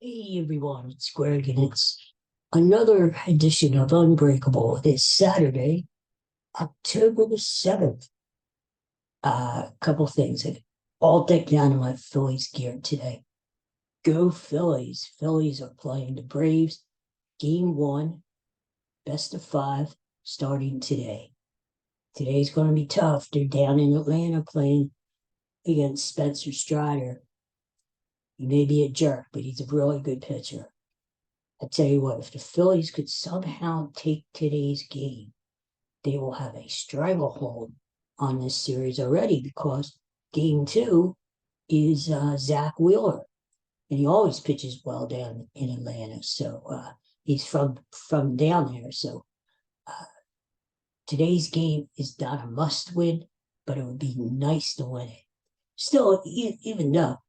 Hey everyone, it's Greg, and it's another edition of Unbreakable. It is Saturday, October the 7th. Couple things. All decked down in my Phillies gear today. Go Phillies. Phillies are playing the Braves. Game one, best of five, starting today. Today's going to be tough. They're down in Atlanta playing against Spencer Strider. He may be a jerk, but he's a really good pitcher. I tell you what, if the Phillies could somehow take today's game, they will have a stranglehold on this series already because game two is Zach Wheeler, and he always pitches well down in Atlanta. So he's from down there. So uh, today's game is not a must win, but it would be nice to win it. Still, even though,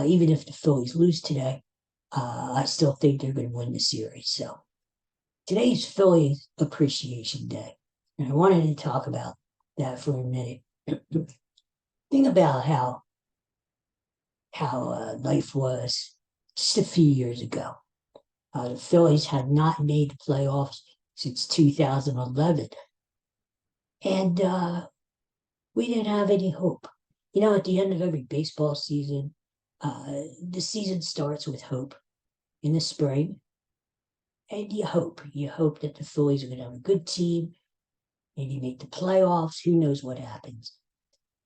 even if the Phillies lose today, I still think they're going to win the series. So today's Phillies Appreciation Day, and I wanted to talk about that for a minute. Think about how life was just a few years ago. The Phillies had not made the playoffs since 2011, and we didn't have any hope. At the end of every baseball season, the season starts with hope in the spring, and you hope that the Phillies are going to have a good team, maybe make the playoffs. Who knows what happens?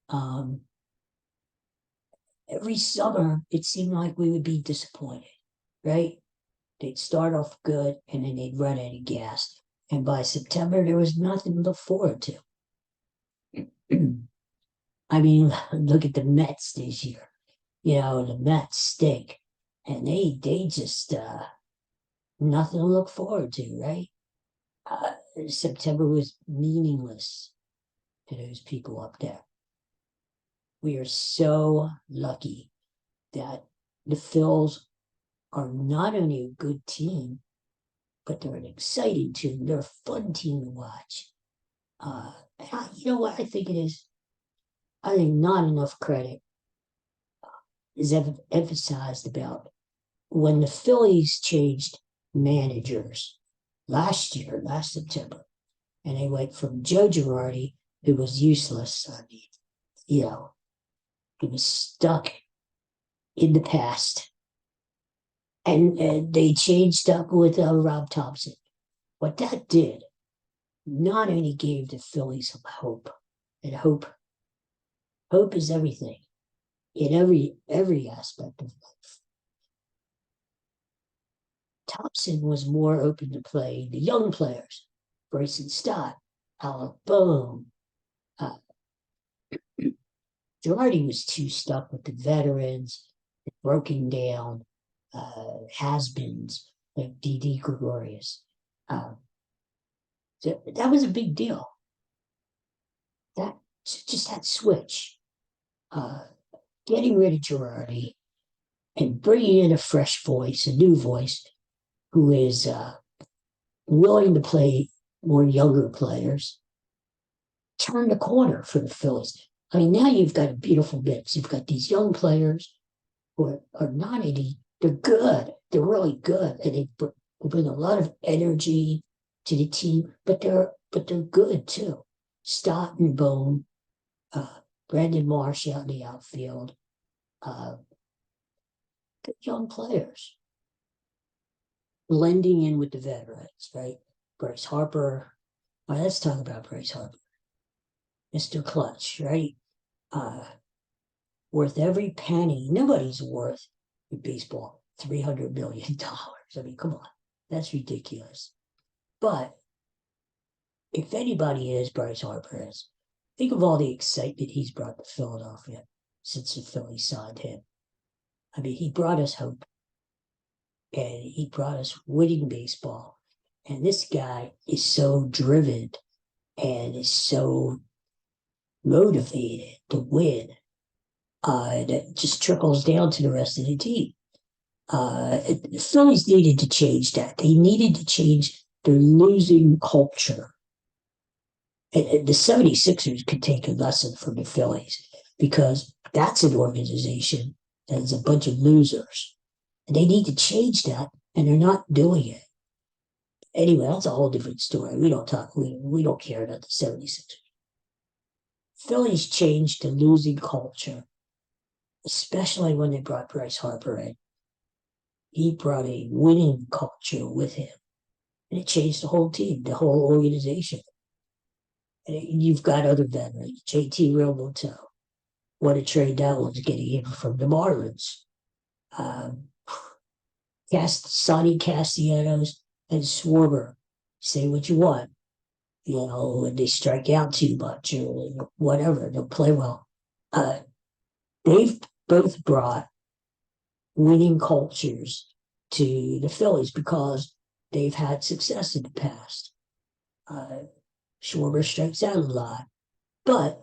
Um, every summer, it seemed like we would be disappointed, right? They'd start off good and then they'd run out of gas. And by September, there was nothing to look forward to. I mean, look at the Mets this year. The Mets stink. And they just, nothing to look forward to, right? September was meaningless to those people up there. We are so lucky that the Phils are not only a good team, but they're an exciting team. They're a fun team to watch. You know what I think it is? I think not enough credit is emphasized about when the Phillies changed managers last September, and they went from Joe Girardi, who was useless. I mean, you know, he was stuck in the past, and they changed up with Rob Thompson. What that did not only gave the Phillies some hope, and hope is everything in every aspect of life. Thompson was more open to play the young players, Bryson Stott, Alec Bohm. Uh, Girardi was too stuck with the veterans, broken down has-beens like Didi Gregorius. Uh, so that was a big deal. That just that switch, uh, getting rid of Girardi and bringing in a fresh voice, a new voice who is willing to play more younger players, turn the corner for the Phillies. I mean, now you've got a beautiful mix. You've got these young players who are not any, they're good. They're really good. And they bring a lot of energy to the team, but they're good too. Stott and Bone, Brandon Marsh out in the outfield, uh, good young players blending in with the veterans, right? Bryce Harper. All right, let's talk about Bryce Harper. Mr. Clutch, right? Uh, Worth every penny. Nobody's worth in baseball $300 million. I mean, come on, that's ridiculous. But if anybody is, Bryce Harper is. Think of all the excitement he's brought to Philadelphia since the Phillies signed him. I mean, he brought us hope and he brought us winning baseball. And this guy is so driven and is so motivated to win that just trickles down to the rest of the team. The Phillies needed to change that. They needed to change their losing culture. And the 76ers could take a lesson from the Phillies because that's an organization that is a bunch of losers. And they need to change that, and they're not doing it. Anyway, that's a whole different story. We don't care about the 76ers. Phillies changed the losing culture, especially when they brought Bryce Harper in. He brought a winning culture with him, and it changed the whole team, the whole organization. And you've got other veterans, JT Realmuto. What a trade that was getting him from the Marlins. Um, Sonny Castellanos and Schwarber. Say what you want. When they strike out too much or whatever, they'll play well. Uh, they've both brought winning cultures to the Phillies because they've had success in the past. Schwarber strikes out a lot, but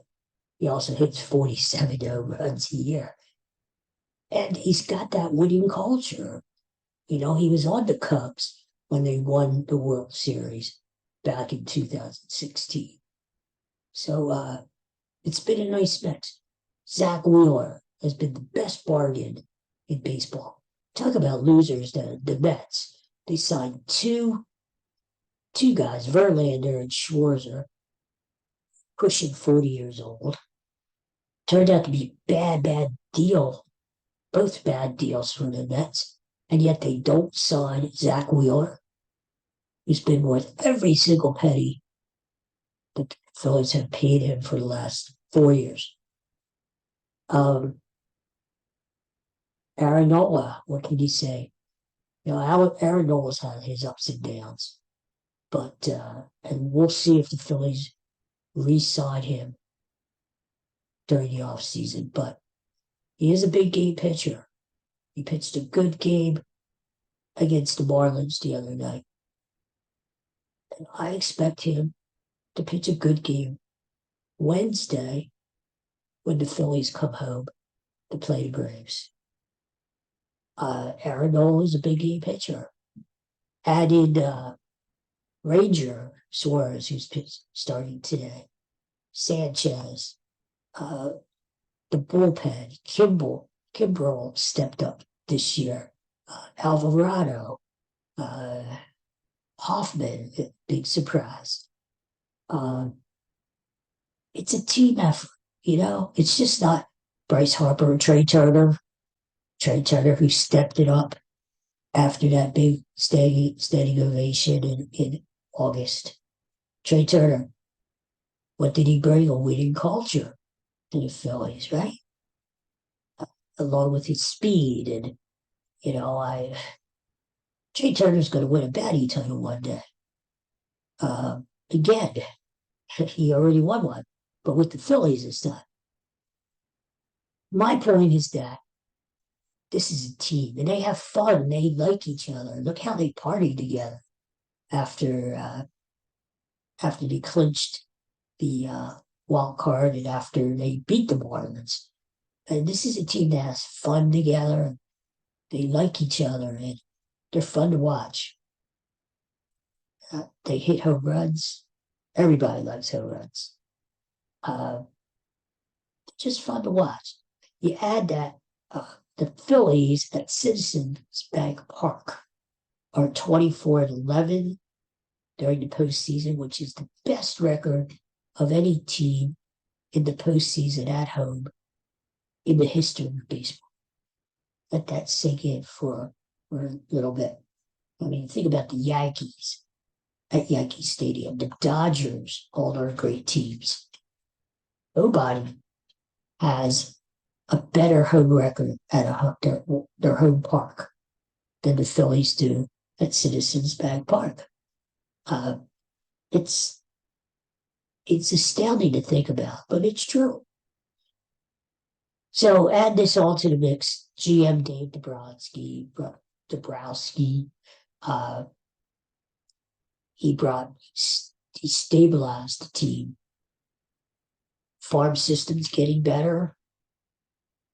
he also hits 47 home runs a year. And he's got that winning culture. He was on the Cubs when they won the World Series back in 2016. So it's been a nice mix. Zach Wheeler has been the best bargain in baseball. Talk about losers, the Mets. They signed two guys, Verlander and Schwarzer, pushing 40 years old. Turned out to be a bad deal. Both bad deals for the Mets. And yet they don't sign Zach Wheeler, who's been worth every single penny that the Phillies have paid him for the last 4 years. Aaron Nola, what can you say? Aaron Nola's had his ups and downs, but and we'll see if the Phillies re-sign him during the offseason. But he is a big game pitcher. He pitched a good game against the Marlins the other night. And I expect him to pitch a good game Wednesday when the Phillies come home to play the Braves. Aaron Nola is a big game pitcher. Added Ranger Suarez, who's starting today. Sanchez, the bullpen, Kimbrel stepped up this year. Alvarado, Hoffman, big surprise. It's a team effort, It's just not Bryce Harper and Trey Turner. Trey Turner, who stepped it up after that big standing ovation in August. Trey Turner, what did he bring? A winning culture to the Phillies, right? Along with his speed. And, Trey Turner's going to win a batting title one day. Again, he already won one, but with the Phillies it's not. My point is that this is a team, and they have fun. They like each other. Look how they party together after they clinched the wild card and after they beat the Marlins. And this is a team that has fun together. They like each other, and they're fun to watch. They hit home runs. Everybody likes home runs. Just fun to watch. You add that the Phillies at Citizens Bank Park are 24-11 during the postseason, which is the best record of any team in the postseason at home in the history of baseball. Let that sink in for a little bit. I mean, think about the Yankees at Yankee Stadium, the Dodgers, all our great teams. Nobody has a better home record at their home park than the Phillies do at Citizens Bank Park. It's astounding to think about, but it's true. So add this all to the mix. GM Dave Dombrowski, he stabilized the team. Farm system's getting better.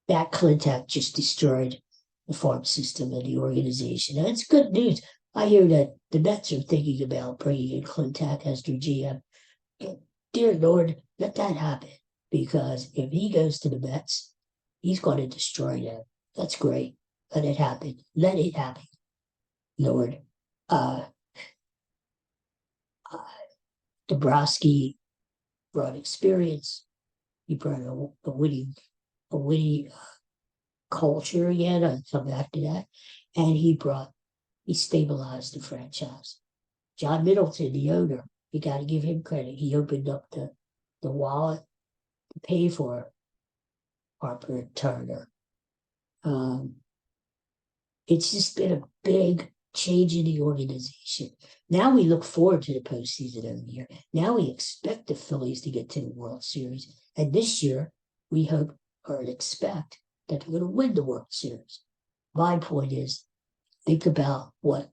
Matt Klentak just destroyed the farm system and the organization. And it's good news. I hear that the Mets are thinking about bringing in Klentak as their GM. Dear Lord, let that happen. Because if he goes to the Mets, he's going to destroy them. That's great. Let it happen. Let it happen, Lord. Uh, uh Dabrowski brought experience. He brought a winning culture again. I'll come back to that. And he stabilized the franchise. John Middleton, the owner, you got to give him credit. He opened up the wallet to pay for Harper and Turner. Um, it's just been a big change in the organization. Now we look forward to the postseason every year. Now we expect the Phillies to get to the World Series. And this year, we hope or expect that they're going to win the World Series. My point is, think about what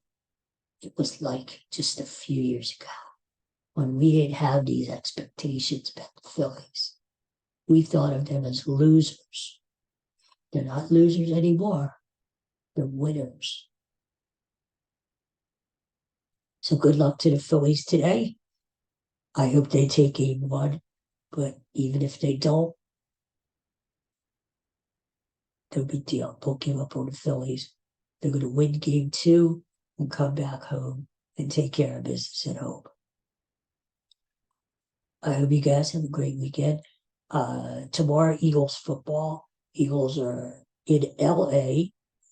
it was like just a few years ago when we didn't have these expectations about the Phillies. We thought of them as losers. They're not losers anymore. They're winners. So good luck to the Phillies today. I hope they take game one, but even if they don't, no big deal. Don't give up on the Phillies. They're going to win game two and come back home and take care of business at home. I hope you guys have a great weekend. Tomorrow, Eagles football. Eagles are in LA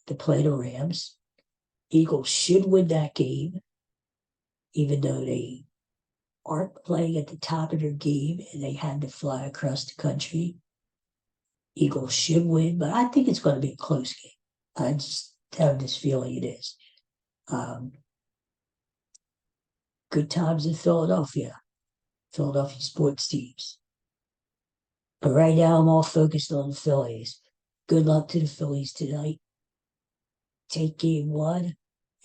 to play the Rams. Eagles should win that game, even though they aren't playing at the top of their game and they had to fly across the country. Eagles should win, but I think it's going to be a close game. I just have this feeling it is. Good times in Philadelphia sports teams. But right now, I'm all focused on the Phillies. Good luck to the Phillies tonight. Take game one,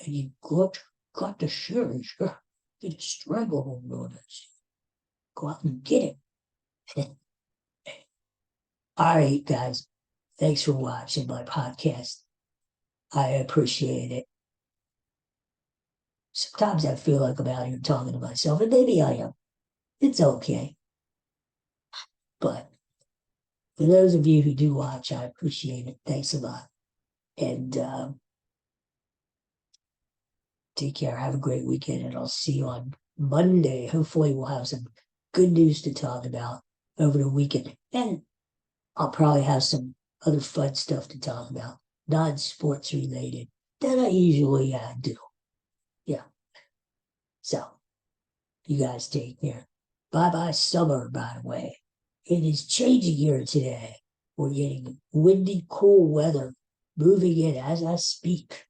and you got the series. Get a stranglehold on us. Go out and get it. All right, guys. Thanks for watching my podcast. I appreciate it. Sometimes I feel like I'm out here talking to myself, and maybe I am. It's okay. But for those of you who do watch, I appreciate it. Thanks a lot. And take care. Have a great weekend, and I'll see you on Monday. Hopefully, we'll have some good news to talk about over the weekend. And I'll probably have some other fun stuff to talk about, non-sports related, that I usually do. Yeah. So, you guys take care. Bye-bye summer, by the way. It is changing here today. We're getting windy, cool weather moving in as I speak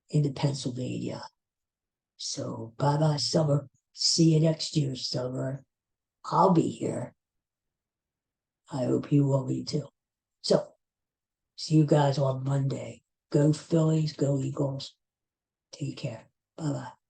into Pennsylvania. So bye-bye summer. See you next year, summer. I'll be here. I hope you will be too. So see you guys on Monday. Go Phillies, go Eagles. Take care. Bye-bye.